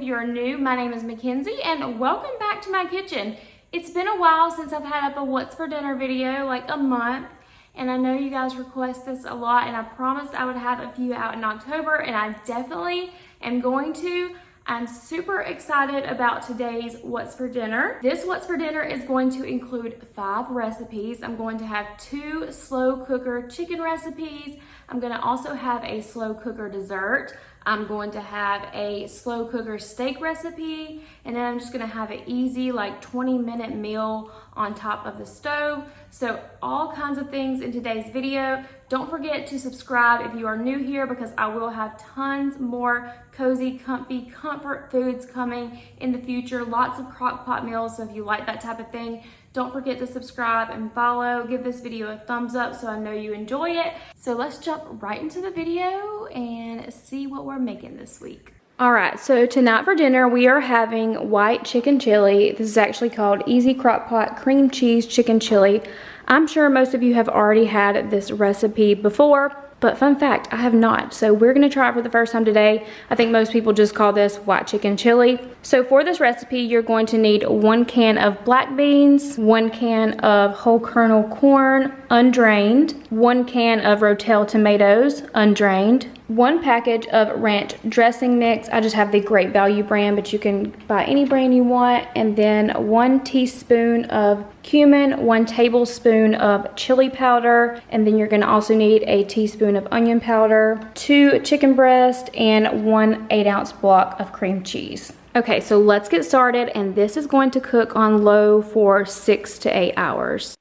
you're new, my name is Mackenzie and welcome back to my kitchen. It's been a while since I've had up a what's for dinner video, like a month, and I know you guys request this a lot and I promised I would have a few out in October and I definitely am going to. I'm super excited about today's what's for dinner. This what's for dinner is going to include 5 recipes. I'm going to have 2 slow cooker chicken recipes. I'm going to also have a slow cooker dessert. I'm going to have a slow cooker steak recipe, and then I'm just going to have an easy like 20-minute meal on top of the stove. So all kinds of things in today's video. Don't forget to subscribe if you are new here because I will have tons more cozy, comfy, comfort foods coming in the future. Lots of crock pot meals, so if you like that type of thing, don't forget to subscribe and follow. Give this video a thumbs up so I know you enjoy it. So let's jump right into the video and see what we're making this week. All right, so tonight for dinner, we are having white chicken chili. This is actually called Easy Crock-Pot Cream Cheese Chicken Chili. I'm sure most of you have already had this recipe before, but fun fact, I have not. So we're gonna try it for the first time today. I think most people just call this white chicken chili. So for this recipe, you're going to need 1 can of black beans, 1 can of whole kernel corn, undrained, 1 can of Rotel tomatoes, undrained, 1 package of ranch dressing mix. I just have the Great Value brand, but you can buy any brand you want. And then 1 teaspoon of cumin, 1 tablespoon of chili powder, and then you're gonna also need a teaspoon of onion powder, 2 chicken breasts, and 1 8-ounce block of cream cheese. Okay, so let's get started, and this is going to cook on low for 6 to 8 hours.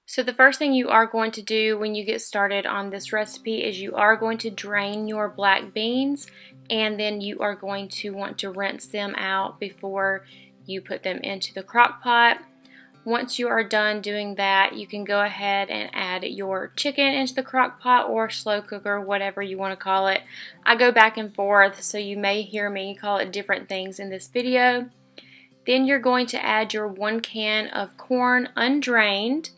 So the first thing you are going to do when you get started on this recipe is you are going to drain your black beans, and then you are going to want to rinse them out before you put them into the crock pot. Once you are done doing that, you can go ahead and add your chicken into the crock pot or slow cooker, whatever you want to call it. I go back and forth, so you may hear me call it different things in this video. Then you're going to add your 1 can of corn undrained,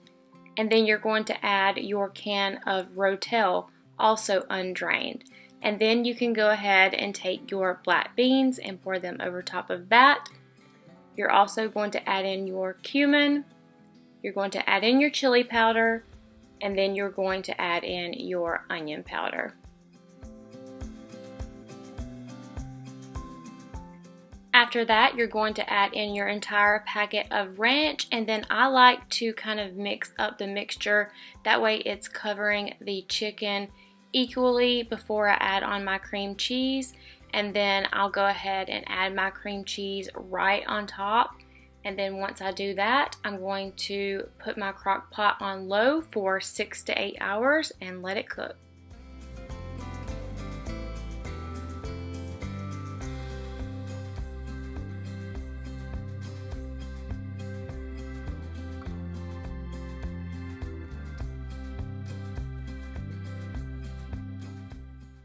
and then you're going to add your can of Rotel, also undrained. And then you can go ahead and take your black beans and pour them over top of that. You're also going to add in your cumin, you're going to add in your chili powder, and then you're going to add in your onion powder. After that, you're going to add in your entire packet of ranch, and then I like to kind of mix up the mixture. That way it's covering the chicken equally before I add on my cream cheese. And then I'll go ahead and add my cream cheese right on top. And then once I do that, I'm going to put my crock pot on low for 6 to 8 hours and let it cook.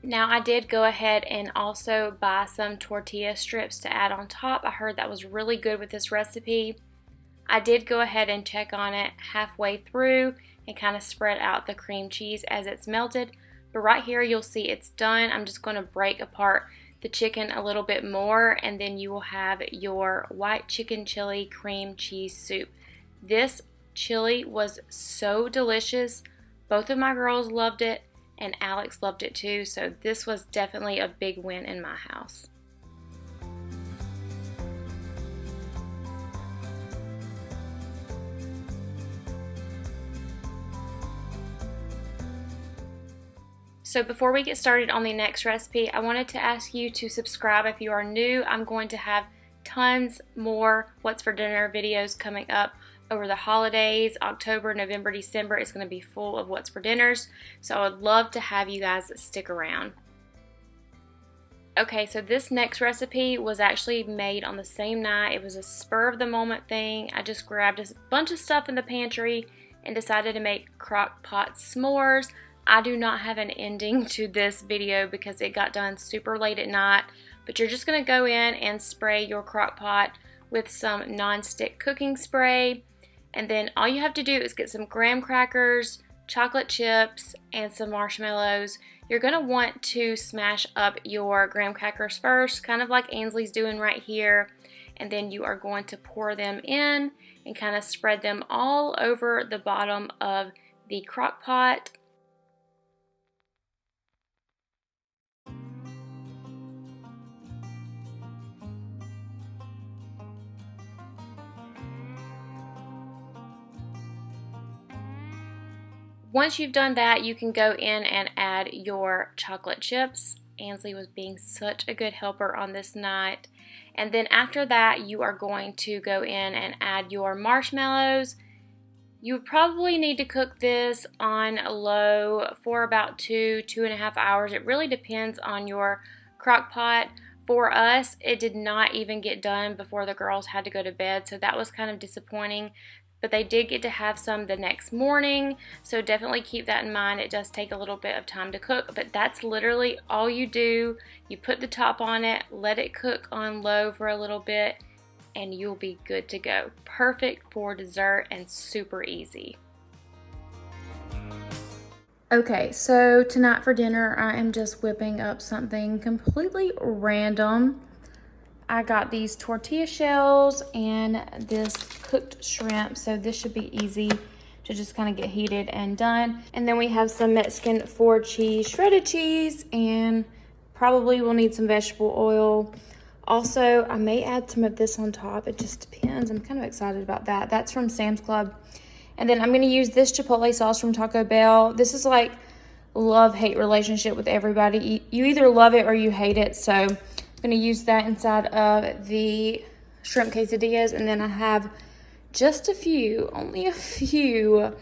Now I did go ahead and also buy some tortilla strips to add on top. I heard that was really good with this recipe. I did go ahead and check on it halfway through and kind of spread out the cream cheese as it's melted. But right here you'll see it's done. I'm just going to break apart the chicken a little bit more, and then you will have your white chicken chili cream cheese soup. This chili was so delicious. Both of my girls loved it, and Alex loved it too, so this was definitely a big win in my house. So before we get started on the next recipe, I wanted to ask you to subscribe if you are new. I'm going to have tons more What's for Dinner videos coming up over the holidays. October, November, December is going to be full of What's for Dinners, so I would love to have you guys stick around. Okay, so this next recipe was actually made on the same night. It was a spur of the moment thing. I just grabbed a bunch of stuff in the pantry and decided to make crock pot s'mores. I do not have an ending to this video because it got done super late at night, but you're just going to go in and spray your crock pot with some non-stick cooking spray. And then all you have to do is get some graham crackers, chocolate chips, and some marshmallows. You're going to want to smash up your graham crackers first, kind of like Ainsley's doing right here. And then you are going to pour them in and kind of spread them all over the bottom of the crock pot. Once you've done that, you can go in and add your chocolate chips. Ainsley was being such a good helper on this night. And then after that, you are going to go in and add your marshmallows. You probably need to cook this on low for about 2.5 hours. It really depends on your crock pot. For us, it did not even get done before the girls had to go to bed, so that was kind of disappointing. But they did get to have some the next morning, so definitely keep that in mind. It does take a little bit of time to cook, but that's literally all you do. You put the top on it, let it cook on low for a little bit, and you'll be good to go. Perfect for dessert and super easy. Okay, so tonight for dinner, I am just whipping up something completely random. I got these tortilla shells and this cooked shrimp, so this should be easy to just kind of get heated and done. And then we have some Mexican 4 cheese, shredded cheese, and probably we'll need some vegetable oil. Also, I may add some of this on top. It just depends. I'm kind of excited about that. That's from Sam's Club. And then I'm going to use this Chipotle sauce from Taco Bell. This is like love-hate relationship with everybody. You either love it or you hate it, so I'm going to use that inside of the shrimp quesadillas. And then I have just a few, only a few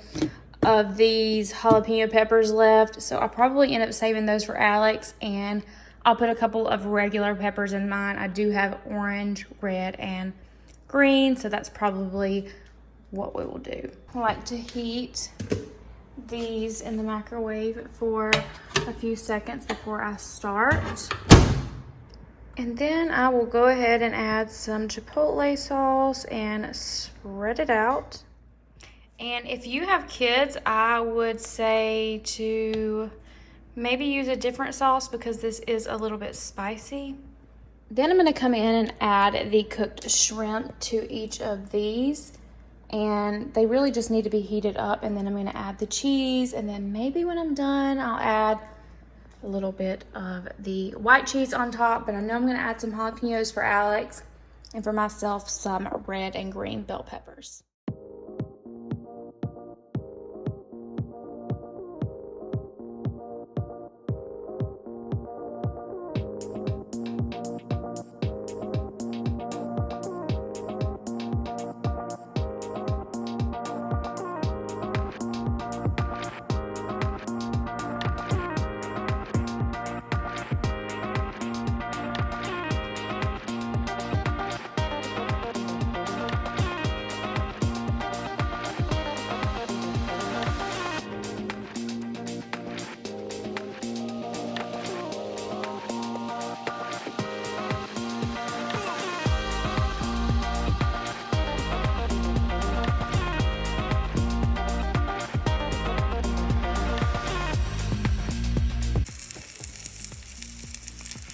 of these jalapeno peppers left. So I'll probably end up saving those for Alex, and I'll put a couple of regular peppers in mine. I do have orange, red, and green, so that's probably what we will do. I like to heat these in the microwave for a few seconds before I start. And then I will go ahead and add some Chipotle sauce and spread it out. And if you have kids, I would say to maybe use a different sauce because this is a little bit spicy. Then I'm going to come in and add the cooked shrimp to each of these. And they really just need to be heated up. And then I'm going to add the cheese. And then maybe when I'm done, I'll add a little bit of the white cheese on top. But I know I'm going to add some jalapenos for Alex. And for myself, some red and green bell peppers.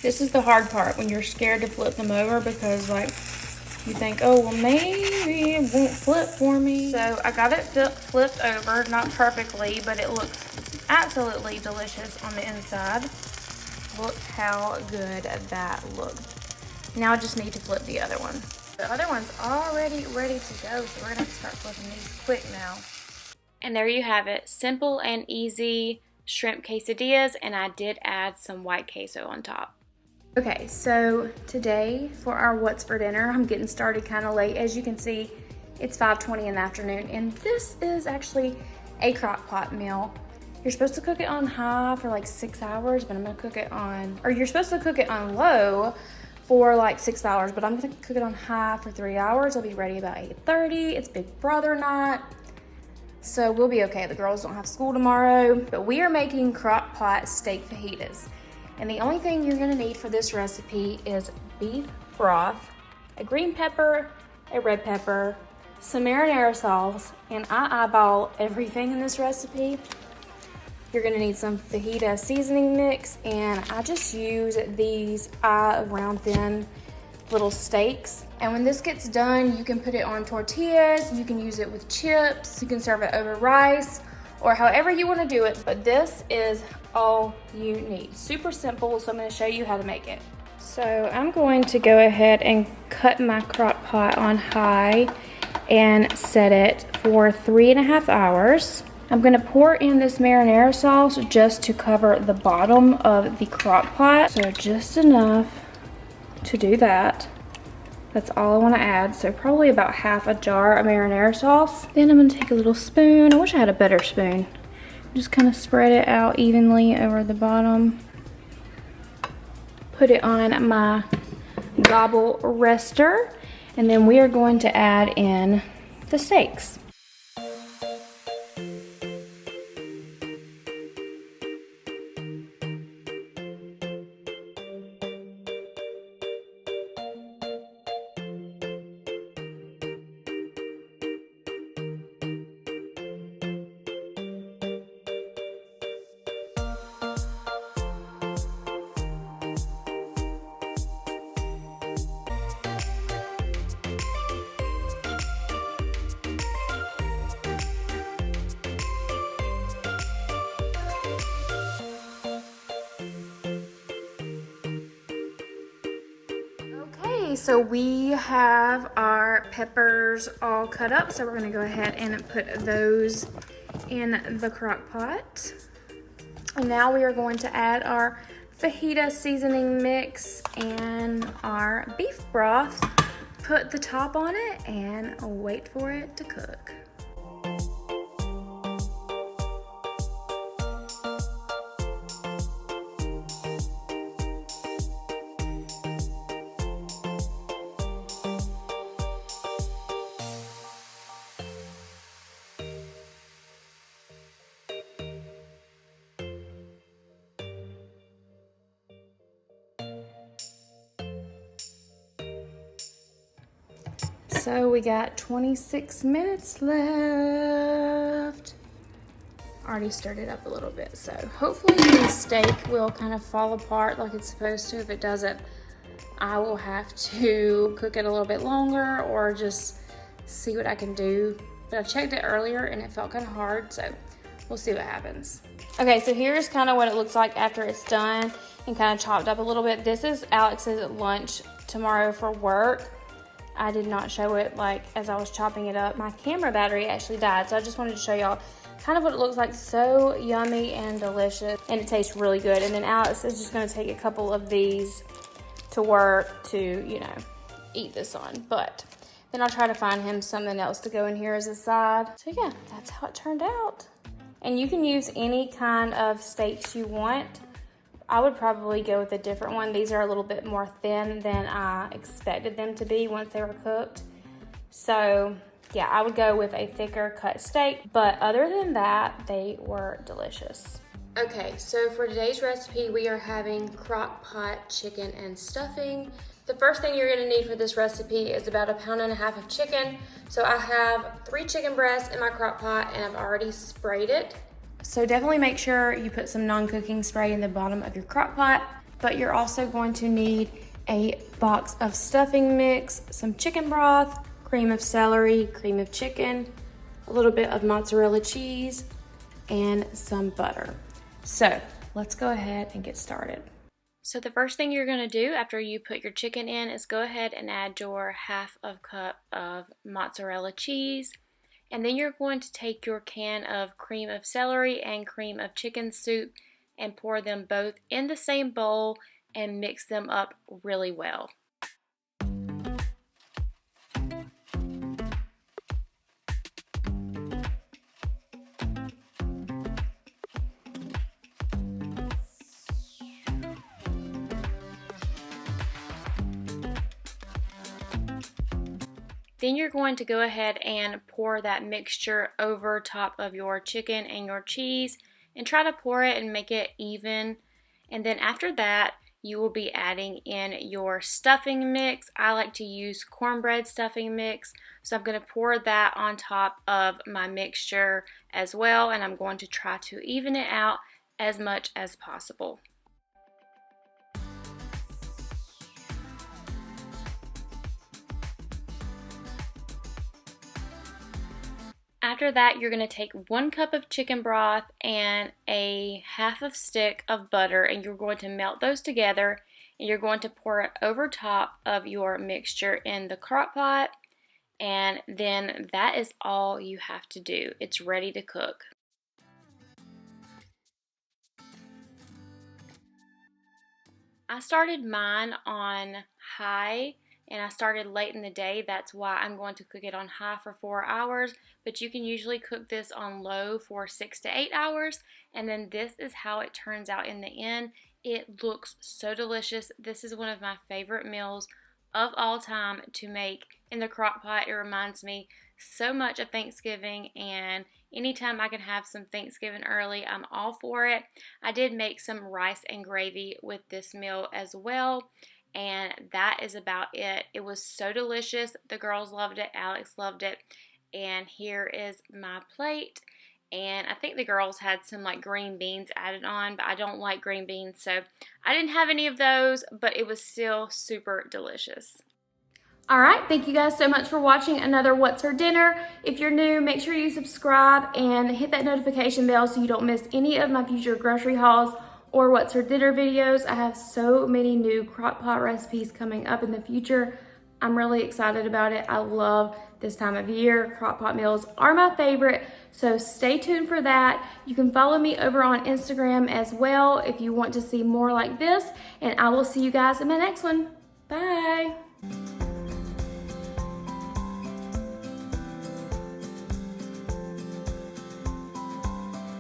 This is the hard part when you're scared to flip them over because like you think, oh, well maybe it won't flip for me. So I got it flipped over, not perfectly, but it looks absolutely delicious on the inside. Look how good that looked. Now I just need to flip the other one. The other one's already ready to go, so we're gonna have to start flipping these quick now. And there you have it, simple and easy shrimp quesadillas, and I did add some white queso on top. Okay, so today for our what's for dinner, I'm getting started kind of late. As you can see, it's 5:20 in the afternoon, and this is actually a crock pot meal. You're supposed to cook it on high for like 6 hours, but I'm gonna cook it on, or you're supposed to cook it on low for like 6 hours, but I'm gonna cook it on high for 3 hours. It'll be ready about 8:30. It's Big Brother night, so we'll be okay. The girls don't have school tomorrow, but we are making crock pot steak fajitas. And the only thing you're gonna need for this recipe is beef broth, a green pepper, a red pepper, some marinara sauce, and I eyeball everything in this recipe. You're gonna need some fajita seasoning mix, and I just use these round thin little steaks. And when this gets done, you can put it on tortillas, you can use it with chips, you can serve it over rice, or however you wanna do it, but this is all you need. Super simple, so I'm gonna show you how to make it. So I'm going to go ahead and cut my crock pot on high and set it for 3.5 hours. I'm gonna pour in this marinara sauce just to cover the bottom of the crock pot. So just enough to do that. That's all I wanna add. So probably about half a jar of marinara sauce. Then I'm gonna take a little spoon. I wish I had a better spoon. Just kind of spread it out evenly over the bottom. Put it on my gobble rester. And then we are going to add in the steaks. So we have our peppers all cut up, so we're gonna go ahead and put those in the crock pot. And now we are going to add our fajita seasoning mix and our beef broth. Put the top on it and wait for it to cook. So we got 26 minutes left. Already stirred it up a little bit, so hopefully the steak will kind of fall apart like it's supposed to. If it doesn't, I will have to cook it a little bit longer or just see what I can do. But I checked it earlier and it felt kind of hard, so we'll see what happens. Okay, so here's kind of what it looks like after it's done and kind of chopped up a little bit. This is Alex's lunch tomorrow for work. I did not show it like as I was chopping it up. My camera battery actually died, so I just wanted to show y'all kind of what it looks like. So yummy and delicious, and it tastes really good. And then Alex is just gonna take a couple of these to work to, you know, eat this on. But then I'll try to find him something else to go in here as a side. So yeah, that's how it turned out. And you can use any kind of steaks you want. I would probably go with a different one. These are a little bit more thin than I expected them to be once they were cooked. So yeah, I would go with a thicker cut steak, but other than that, they were delicious. Okay, so for today's recipe, we are having crock pot chicken and stuffing. The first thing you're gonna need for this recipe is about 1.5 pounds of chicken. So I have 3 chicken breasts in my crock pot and I've already sprayed it. So definitely make sure you put some non-cooking spray in the bottom of your crock pot, but you're also going to need a box of stuffing mix, some chicken broth, cream of celery, cream of chicken, a little bit of mozzarella cheese, and some butter. So let's go ahead and get started. So the first thing you're gonna do after you put your chicken in is go ahead and add your 1/2 cup of mozzarella cheese. And then you're going to take your can of cream of celery and cream of chicken soup and pour them both in the same bowl and mix them up really well. Then you're going to go ahead and pour that mixture over top of your chicken and your cheese and try to pour it and make it even. And then after that, you will be adding in your stuffing mix. I like to use cornbread stuffing mix, so I'm going to pour that on top of my mixture as well, and I'm going to try to even it out as much as possible. After that, you're going to take 1 cup of chicken broth and a half of stick of butter, and you're going to melt those together, and you're going to pour it over top of your mixture in the crock pot, and then that is all you have to do. It's ready to cook. I started mine on high, and I started late in the day. That's why I'm going to cook it on high for 4 hours, but you can usually cook this on low for 6 to 8 hours, and then this is how it turns out in the end. It looks so delicious. This is one of my favorite meals of all time to make in the crock pot. It reminds me so much of Thanksgiving, and anytime I can have some Thanksgiving early, I'm all for it. I did make some rice and gravy with this meal as well, and that is about it. It was so delicious. The girls loved it. Alex loved it. And here is my plate. And I think the girls had some like green beans added on, but I don't like green beans, so I didn't have any of those, but it was still super delicious. All right, thank you guys so much for watching another What's for Dinner. If you're new, make sure you subscribe and hit that notification bell so you don't miss any of my future grocery hauls or What's for Dinner videos. I have so many new crock pot recipes coming up in the future. I'm really excited about it. I love this time of year. Crock pot meals are my favorite, so stay tuned for that. You can follow me over on Instagram as well if you want to see more like this, and I will see you guys in my next one. Bye.